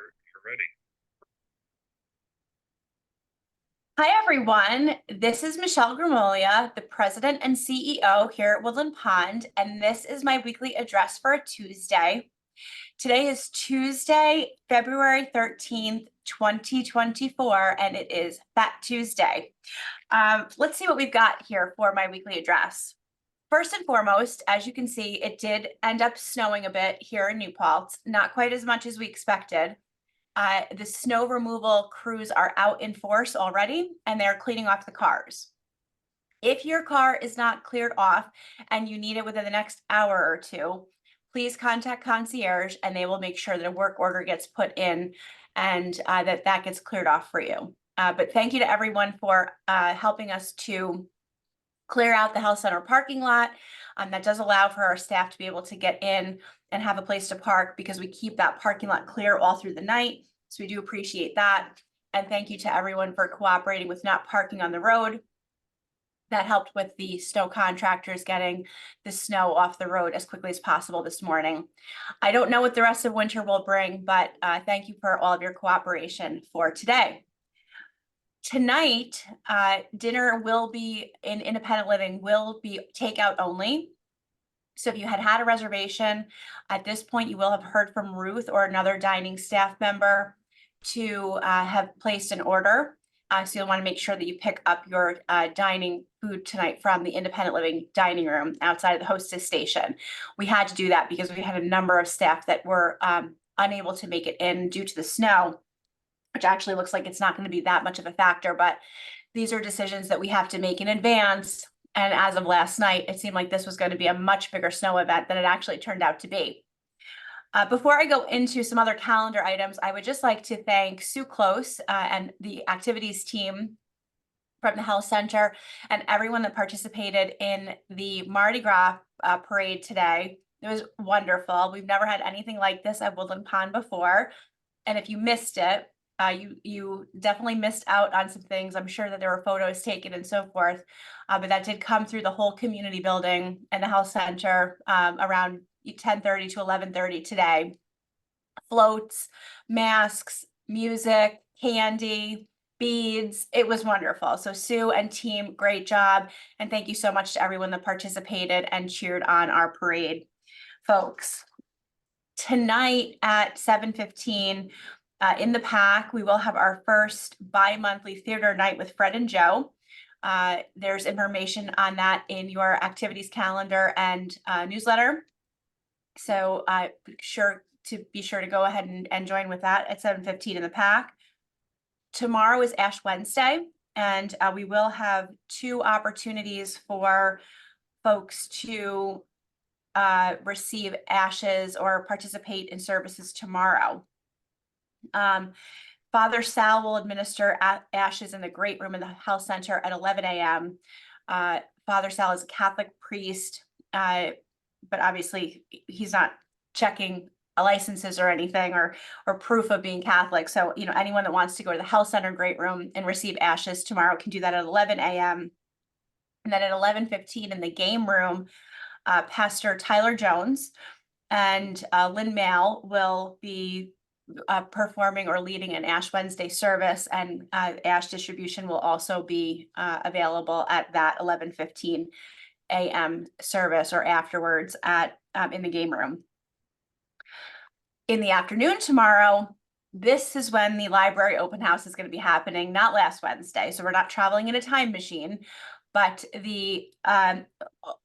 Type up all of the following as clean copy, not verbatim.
you're ready. Hi, everyone. This is Michelle Gramoglia, the President and CEO here at Woodland Pond, and this is my weekly address for a Tuesday. Today is Tuesday, February 13th, 2024, and it is Fat Tuesday. Let's see what we've got here for my weekly address. First and foremost, as you can see, it did end up snowing a bit here in New Paltz, not quite as much as we expected. The snow removal crews are out in force already, and they're cleaning off the cars. If your car is not cleared off and you need it within the next hour or two, please contact concierge and they will make sure that a work order gets put in and that gets cleared off for you. But thank you to everyone for helping us to clear out the health center parking lot. That does allow for our staff to be able to get in and have a place to park because we keep that parking lot clear all through the night. So we do appreciate that. And thank you to everyone for cooperating with not parking on the road. That helped with the snow contractors getting the snow off the road as quickly as possible this morning. I don't know what the rest of winter will bring, but thank you for all of your cooperation for today. Tonight, dinner will be in independent living, will be takeout only. So if you had a reservation, at this point, you will have heard from Ruth or another dining staff member to have placed an order. So you'll want to make sure that you pick up your dining food tonight from the independent living dining room outside of the hostess station. We had to do that because we had a number of staff that were unable to make it in due to the snow, which actually looks like it's not going to be that much of a factor, but these are decisions that we have to make in advance. And as of last night, it seemed like this was going to be a much bigger snow event than it actually turned out to be. Before I go into some other calendar items, I would just like to thank Sue Close and the activities team from the health center and everyone that participated in the Mardi Gras parade today. It was wonderful. We've never had anything like this at Woodland Pond before. And if you missed it, you definitely missed out on some things. I'm sure that there were photos taken and so forth, but that did come through the whole community building and the health center around 10:30 to 11:30 today. Floats, masks, music, candy, beads. It was wonderful. So Sue and team, great job. And thank you so much to everyone that participated and cheered on our parade, folks. Tonight at 7:15, in the PAC, we will have our first bi-monthly theater night with Fred and Joe. There's information on that in your activities calendar and newsletter. So be sure to go ahead and join with that at 7:15 in the PAC. Tomorrow is Ash Wednesday, and we will have two opportunities for folks to receive ashes or participate in services tomorrow. Father Sal will administer ashes in the great room in the health center at 11 a.m. Father Sal is a Catholic priest, but obviously he's not checking licenses or anything or proof of being Catholic. So, anyone that wants to go to the health center great room and receive ashes tomorrow can do that at 11 a.m. And then at 11:15 in the game room, Pastor Tyler Jones and Lynn Mail will be performing or leading an Ash Wednesday service, and ash distribution will also be available at that 11:15 a.m. service or afterwards at in the game room. In the afternoon tomorrow, this is when the library open house is going to be happening, not last Wednesday. So we're not traveling in a time machine, but the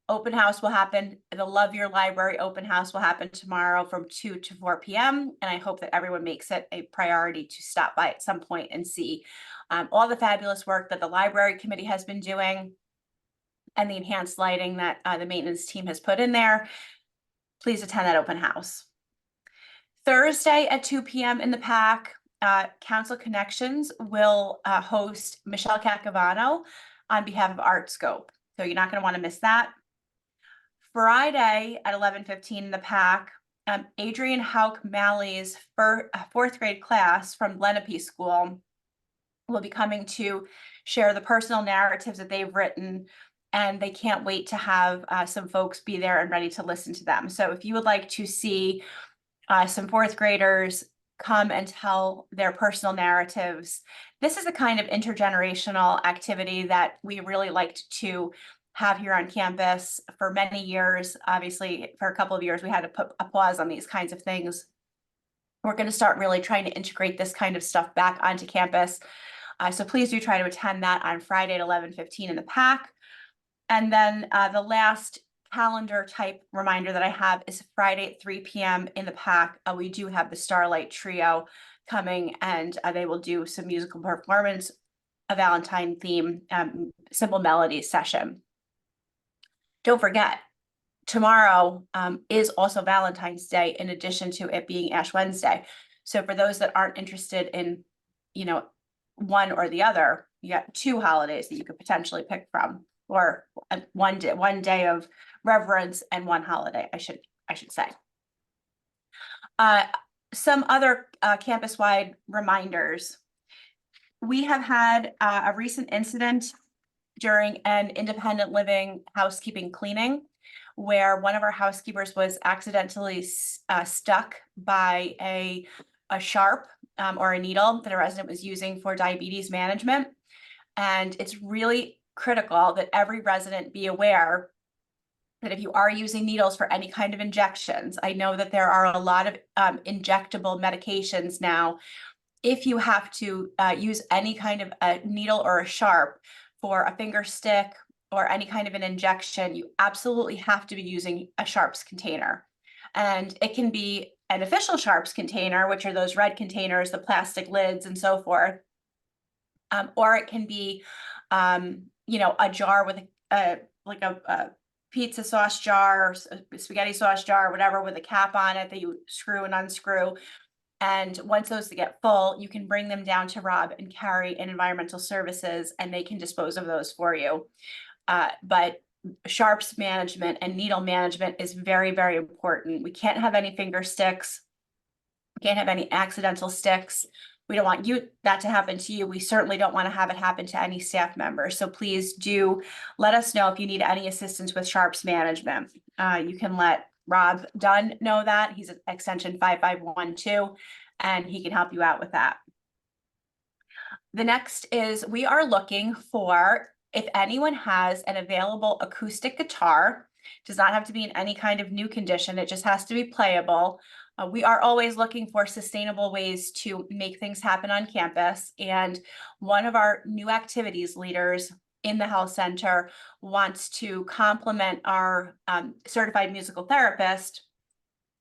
open house will happen. The Love Your Library open house will happen tomorrow from 2 to 4 p.m. And I hope that everyone makes it a priority to stop by at some point and see all the fabulous work that the library committee has been doing and the enhanced lighting that the maintenance team has put in there. Please attend that open house. Thursday at 2 p.m. in the PAC, Council Connections will host Michelle Cacavano on behalf of ArtScope. So you're not going to want to miss that. Friday at 11:15 in the PAC, Adrian Hauk Malley's fourth grade class from Lenape School will be coming to share the personal narratives that they've written, and they can't wait to have some folks be there and ready to listen to them. So if you would like to see some fourth graders come and tell their personal narratives. This is a kind of intergenerational activity that we really liked to have here on campus for many years. Obviously, for a couple of years, we had to put a pause on these kinds of things. We're going to start really trying to integrate this kind of stuff back onto campus. So please do try to attend that on Friday at 11:15 in the PAC. And then the last calendar type reminder that I have is Friday at 3 p.m. in the PAC. We do have the Starlight Trio coming, and they will do some musical performance, a Valentine theme, simple melodies session. Don't forget, tomorrow is also Valentine's Day, in addition to it being Ash Wednesday. So for those that aren't interested in, one or the other, you got two holidays that you could potentially pick from, or one day of reverence and one holiday, I should say. Some other campus-wide reminders. We have had a recent incident during an independent living housekeeping cleaning, where one of our housekeepers was accidentally stuck by a sharp or a needle that a resident was using for diabetes management. And it's really critical that every resident be aware that if you are using needles for any kind of injections, I know that there are a lot of injectable medications now. If you have to use any kind of a needle or a sharp for a finger stick or any kind of an injection, you absolutely have to be using a sharps container. And it can be an official sharps container, which are those red containers, the plastic lids and so forth. Or it can be, a jar with a pizza sauce jar, or spaghetti sauce jar, whatever, with a cap on it that you screw and unscrew. And once those get full, you can bring them down to Rob and Carrie in environmental services, and they can dispose of those for you. But sharps management and needle management is very, very important. We can't have any finger sticks. We can't have any accidental sticks. We don't want that to happen to you. We certainly don't want to have it happen to any staff members. So please do let us know if you need any assistance with sharps management. You can let Rob Dunn know that. He's at extension 5512, and he can help you out with that. The next is, we are looking for, if anyone has an available acoustic guitar, does not have to be in any kind of new condition, it just has to be playable. We are always looking for sustainable ways to make things happen on campus. And one of our new activities leaders in the health center wants to complement our certified musical therapist,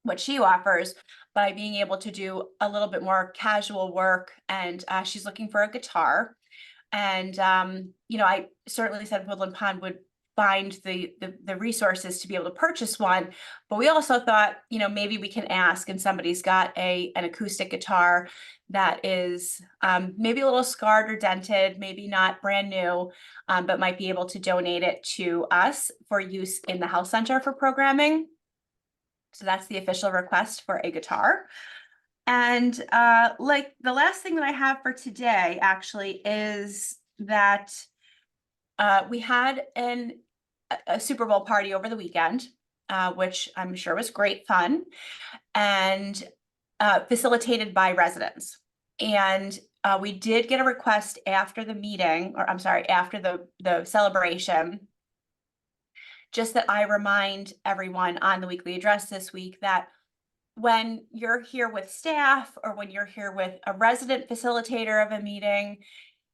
what she offers, by being able to do a little bit more casual work. And she's looking for a guitar. And, I certainly said Woodland Pond would find the resources to be able to purchase one, but we also thought, maybe we can ask, and somebody's got an acoustic guitar that is maybe a little scarred or dented, maybe not brand new, but might be able to donate it to us for use in the health center for programming. So that's the official request for a guitar. And the last thing that I have for today actually is that we had a Super Bowl party over the weekend, which I'm sure was great fun, and facilitated by residents. And we did get a request after the meeting, or I'm sorry, after the celebration, just that I remind everyone on the weekly address this week that when you're here with staff, or when you're here with a resident facilitator of a meeting,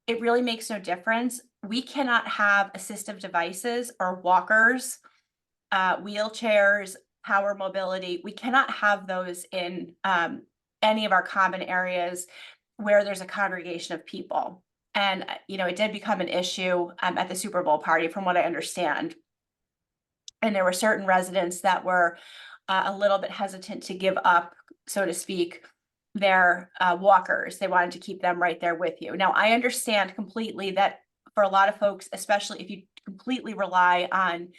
it really makes no difference. We cannot have assistive devices or walkers, wheelchairs, power mobility. We cannot have those in any of our common areas where there's a congregation of people. And, it did become an issue at the Super Bowl party, from what I understand. And there were certain residents that were a little bit hesitant to give up, so to speak, their walkers. They wanted to keep them right there with you. Now, I understand completely that for a lot of folks, especially if you completely rely on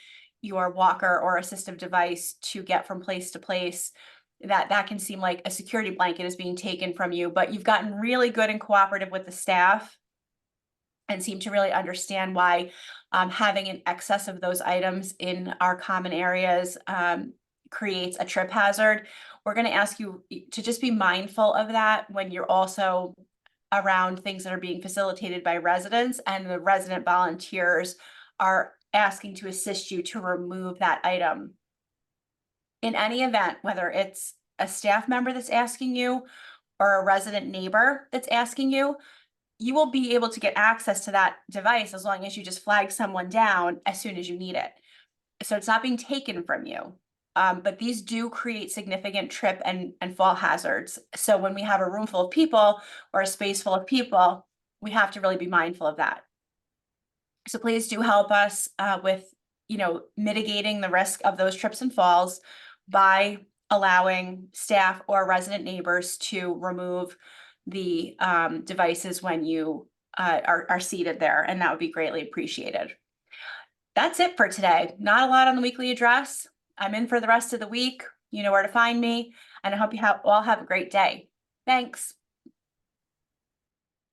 your walker or assistive device to get from place to place, that can seem like a security blanket is being taken from you. But you've gotten really good and cooperative with the staff and seem to really understand why having an excess of those items in our common areas creates a trip hazard. We're going to ask you to just be mindful of that when you're also around things that are being facilitated by residents, and the resident volunteers are asking to assist you to remove that item. In any event, whether it's a staff member that's asking you or a resident neighbor that's asking you, you will be able to get access to that device as long as you just flag someone down as soon as you need it. So it's not being taken from you. But these do create significant trip and fall hazards. So when we have a room full of people or a space full of people, we have to really be mindful of that. So please do help us with, mitigating the risk of those trips and falls by allowing staff or resident neighbors to remove the devices when you are seated there, and that would be greatly appreciated. That's it for today. Not a lot on the weekly address. I'm in for the rest of the week. You know where to find me, and I hope you all have a great day. Thanks.